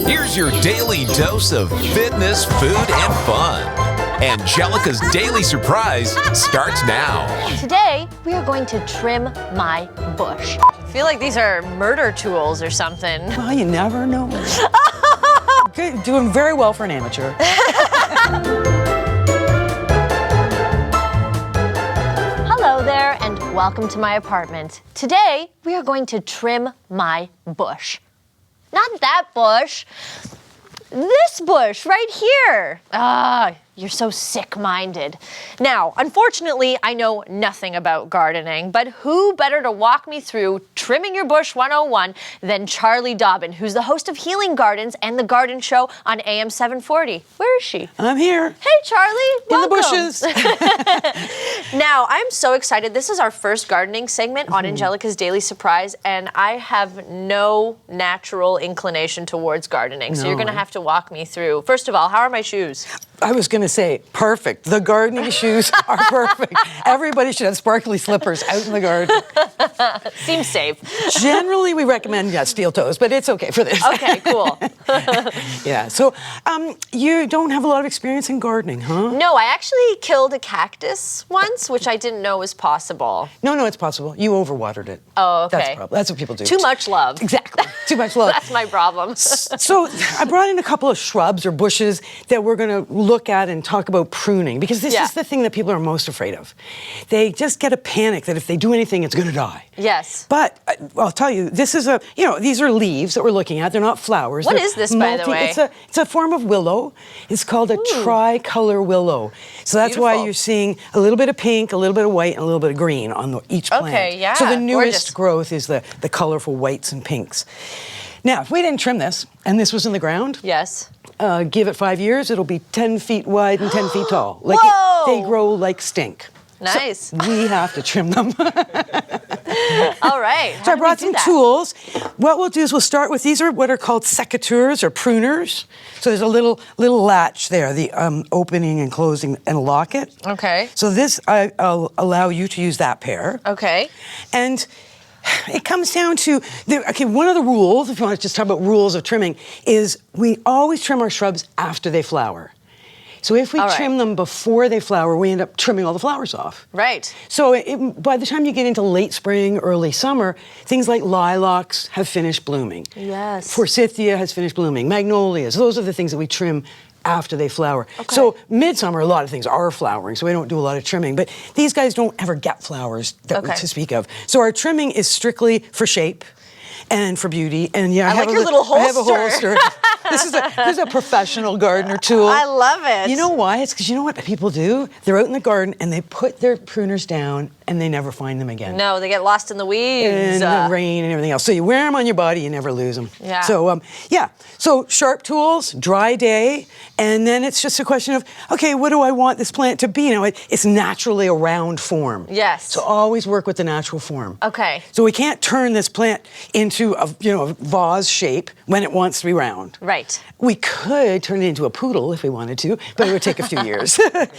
Here's your daily dose of fitness, food, and fun. Angelica's Daily Surprise starts now. Today, we are going to trim my bush. I feel like these are murder tools or something. Well, you never know. Good, doing very well for an amateur. Hello there, and welcome to my apartment. Today, we are going to trim my bush. Not that bush. This bush right here. You're so sick-minded. Now, unfortunately, I know nothing about gardening, but who better to walk me through trimming your bush 101 than Charlie Dobbin, who's the host of Healing Gardens and The Garden Show on AM 740. Where is she? I'm here. Hey, Charlie. Welcome. In the bushes. Now, I'm so excited. This is our first gardening segment on Angelica's Daily Surprise, and I have no natural inclination towards gardening. So you're going to have to walk me through. First of all, how are my shoes? I was going to say, perfect. The gardening shoes are perfect. Everybody should have sparkly slippers out in the garden. Seems safe. Generally, we recommend steel toes, but it's okay for this. Okay, cool. Yeah, so you don't have a lot of experience in gardening, huh? No, I actually killed a cactus once, which I didn't know was possible. No, it's possible. You overwatered it. Oh, okay. That's the problem. That's what people do. Too much love. Exactly. Too much love. That's my problem. So I brought in a couple of shrubs or bushes that we're going to look at and talk about pruning, because this is the thing that people are most afraid of. They just get a panic that if they do anything, it's going to die. Yes. But I'll tell you, this is these are leaves that we're looking at. They're not flowers. What They're is this, by the way? It's a form of willow. It's called a tricolor willow. So that's why you're seeing a little bit of pink, a little bit of white, and a little bit of green on each plant. Okay, yeah. So the newest growth is the colorful whites and pinks. Now, if we didn't trim this, and this was in the ground, yes. Give it 5 years, it'll be 10 feet wide and 10 feet tall. Like Whoa! They grow like stink. Nice. So we have to trim them. All right. So I brought some tools. What we'll do is we'll start with, these are what are called secateurs or pruners. So there's a little latch there, the opening and closing, and lock it. Okay. So this, I'll allow you to use that pair. Okay. And it comes down to, one of the rules, if you want to just talk about rules of trimming, is we always trim our shrubs after they flower. So if we trim them before they flower, we end up trimming all the flowers off. Right. So by the time you get into late spring, early summer, things like lilacs have finished blooming. Yes. Forsythia has finished blooming. Magnolias, those are the things that we trim after they flower. Okay. So midsummer, a lot of things are flowering, so we don't do a lot of trimming. But these guys don't ever get flowers to speak of. So our trimming is strictly for shape and for beauty. And I have your little holster. I have a holster. This is a professional gardener tool. I love it. You know why? It's because you know what people do? They're out in the garden and they put their pruners down and they never find them again. No, they get lost in the weeds. And the rain and everything else. So you wear them on your body, you never lose them. Yeah. So, So sharp tools, dry day, and then it's just a question of, okay, what do I want this plant to be? It's naturally a round form. Yes. So always work with the natural form. Okay. So we can't turn this plant into a vase shape when it wants to be round. Right. We could turn it into a poodle if we wanted to, but it would take a few years. And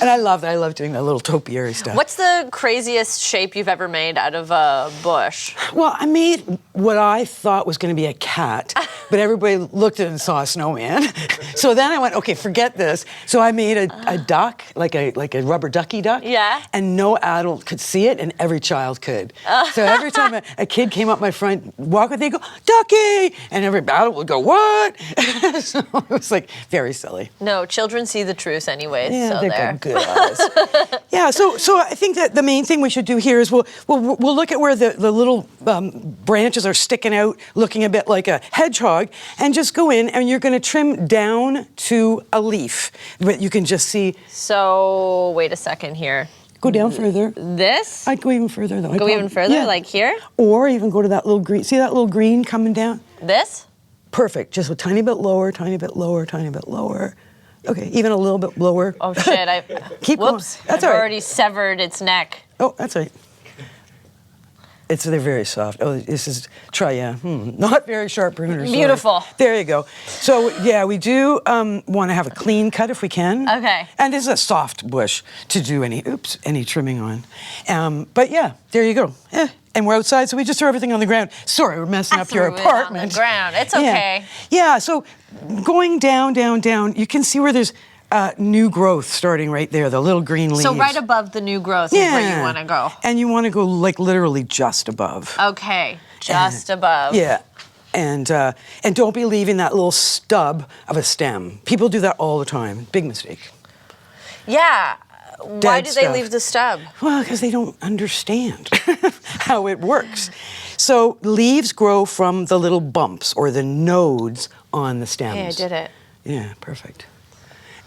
I love that. I love doing that little topiary stuff. What's the craziest shape you've ever made out of a bush? Well, I made what I thought was going to be a cat, but everybody looked at it and saw a snowman. So then I went, okay, forget this. So I made a duck, like a rubber ducky duck. Yeah. And no adult could see it, and every child could. So every time a kid came up my front walkway, they'd go, Ducky! And every adult would go, what? So it was very silly. No, children see the truth anyways. Yeah, so they've there. got good eyes. Yeah, so I think that the main thing we should do here is we'll look at where the little branches are sticking out, looking a bit like a hedgehog, and just go in and you're going to trim down to a leaf. But you can just see. So wait a second here. Go down further. This? I'd go even further though. Go even further, like here? Or even go to that little green. See that little green coming down? This? Perfect. Just a tiny bit lower, tiny bit lower, tiny bit lower. Okay, even a little bit lower. Oh shit! Keep going. That's all right. I've already severed its neck. Oh, that's all right. They're very soft. Oh, this is not very sharp pruners. Sorry. Beautiful. There you go. So yeah, we do want to have a clean cut if we can. Okay. And this is a soft bush to do any trimming on. But yeah, there you go. And we're outside, so we just throw everything on the ground. Sorry, we're messing up your apartment. It on the ground. It's okay. Yeah. So going down, you can see where there's new growth starting right there, the little green leaves. So right above the new growth is where you want to go. And you want to go like literally just above. Okay, just above. Yeah. And don't be leaving that little stub of a stem. People do that all the time. Big mistake. Yeah. Why do they leave the stub? Well, because they don't understand how it works. So leaves grow from the little bumps or the nodes on the stems. Hey, I did it. Yeah, perfect.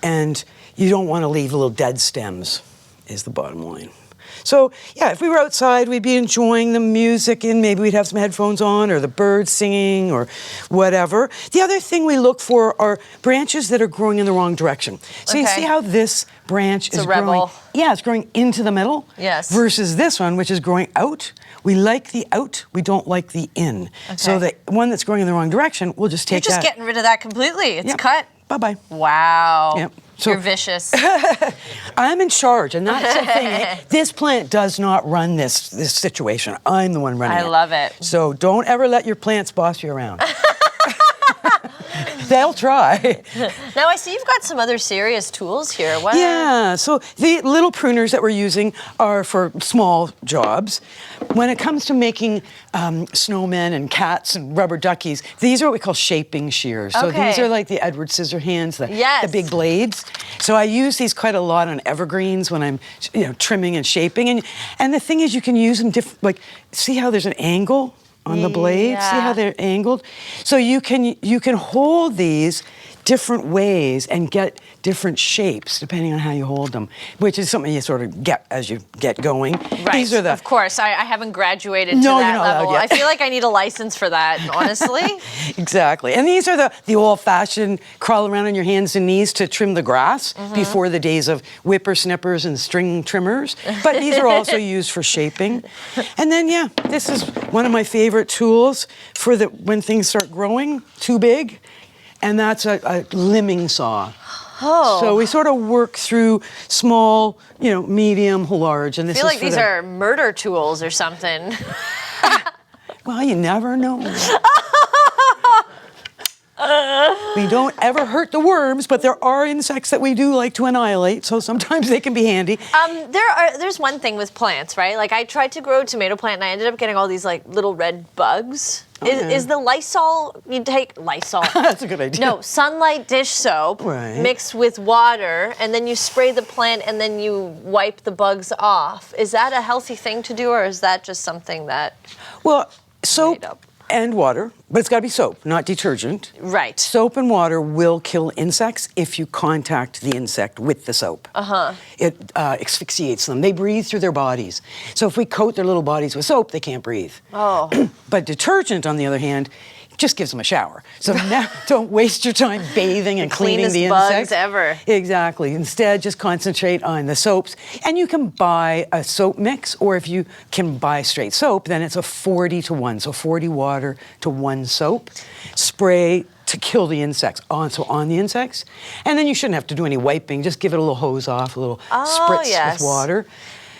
And you don't want to leave little dead stems, is the bottom line. So, yeah, if we were outside, we'd be enjoying the music and maybe we'd have some headphones on or the birds singing or whatever. The other thing we look for are branches that are growing in the wrong direction. So you see how this branch is growing? rebel. Yeah, it's growing into the middle. Yes. Versus this one, which is growing out. We like the out, we don't like the in. Okay. So the one that's growing in the wrong direction, we'll just take that. You're just getting rid of that completely. It's cut. Bye-bye. Wow. Yep. So, you're vicious. I'm in charge, and that's the thing. This plant does not run this situation. I'm the one running it. I love it. So don't ever let your plants boss you around. They'll try. Now I see you've got some other serious tools here. What? Yeah, so the little pruners that we're using are for small jobs. When it comes to making snowmen and cats and rubber duckies, these are what we call shaping shears. So these are like the Edward Scissorhands, the big blades. So I use these quite a lot on evergreens when I'm trimming and shaping. And the thing is, you can use them like, see how there's an angle on the blades? See how they're angled? So you can hold these different ways and get different shapes depending on how you hold them, which is something you sort of get as you get going. Right, these are of course. I haven't graduated to No, that you're not level. allowed yet. I feel like I need a license for that, honestly. Exactly. And these are the old-fashioned crawl around on your hands and knees to trim the grass before the days of whippersnippers and string trimmers. But these are also used for shaping. And then, this is one of my favorite tools for when things start growing too big. And that's a limbing saw. Oh. So we sort of work through small, medium, large. And this I feel like these are murder tools or something. Well, you never know. We don't ever hurt the worms, but there are insects that we do like to annihilate, so sometimes they can be handy. There's one thing with plants, right? Like I tried to grow a tomato plant and I ended up getting all these like little red bugs. Okay. Is the Lysol, you take Lysol. That's a good idea. No, Sunlight dish soap mixed with water, and then you spray the plant and then you wipe the bugs off. Is that a healthy thing to do, or is that just something that soap and water, but it's got to be soap, not detergent. Right. Soap and water will kill insects if you contact the insect with the soap. It asphyxiates them. They breathe through their bodies. So if we coat their little bodies with soap, they can't breathe. Oh. But detergent, on the other hand, just gives them a shower. So now don't waste your time bathing and cleaning the insects. Cleanest bugs ever. Exactly. Instead, just concentrate on the soaps. And you can buy a soap mix, or if you can buy straight soap, then it's a 40-to-1. So 40 water to 1 soap. Spray to kill the insects, on the insects. And then you shouldn't have to do any wiping. Just give it a little hose off, a little spritz with water.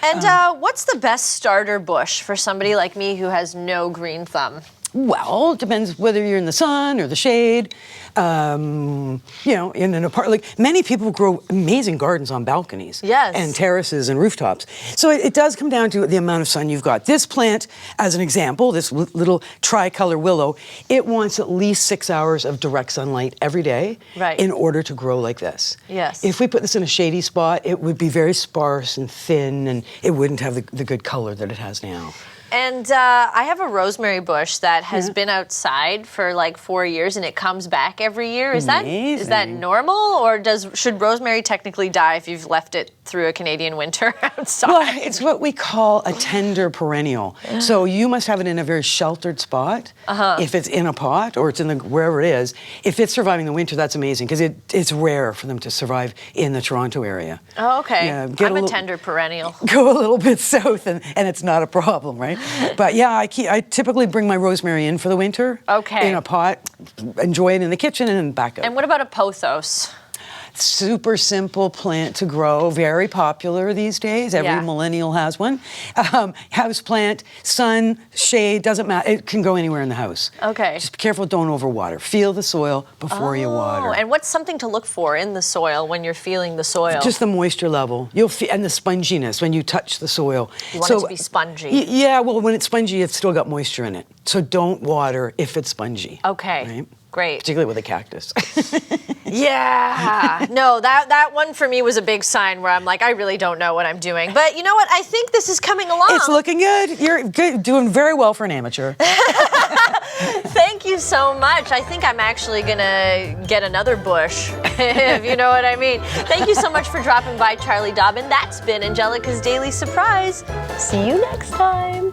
And what's the best starter bush for somebody like me who has no green thumb? Well, it depends whether you're in the sun or the shade. In an apartment. Like many people grow amazing gardens on balconies. Yes. And terraces and rooftops. So it does come down to the amount of sun you've got. This plant, as an example, this little tricolor willow, it wants at least 6 hours of direct sunlight every day in order to grow like this. Yes. If we put this in a shady spot, it would be very sparse and thin, and it wouldn't have the good color that it has now. And I have a rosemary bush that has been outside for like 4 years, and it comes back every year. Is that normal, or should rosemary technically die if you've left it through a Canadian winter outside? Well, it's what we call a tender perennial. So you must have it in a very sheltered spot. If it's in a pot or it's in wherever it is. If it's surviving the winter, that's amazing, because it's rare for them to survive in the Toronto area. Oh, okay. Yeah, I'm a tender perennial. Go a little bit south, and it's not a problem, right? But yeah, I typically bring my rosemary in for the winter. Okay. In a pot, enjoy it in the kitchen, and then back out. And what about a pothos? Super simple plant to grow, very popular these days. Every millennial has one. House plant, sun, shade, doesn't matter. It can grow anywhere in the house. Okay. Just be careful, don't overwater. Feel the soil before you water. And what's something to look for in the soil when you're feeling the soil? Just the moisture level. You'll feel, and the sponginess when you touch the soil. You want it to be spongy. Yeah, well, when it's spongy, it's still got moisture in it. So don't water if it's spongy. Okay. Right? Great. Particularly with a cactus. Yeah. No, that one for me was a big sign where I'm like, I really don't know what I'm doing. But you know what? I think this is coming along. It's looking good. You're good, doing very well for an amateur. Thank you so much. I think I'm actually going to get another bush, if you know what I mean. Thank you so much for dropping by, Charlie Dobbin. That's been Anjelica's Daily Surprise. See you next time.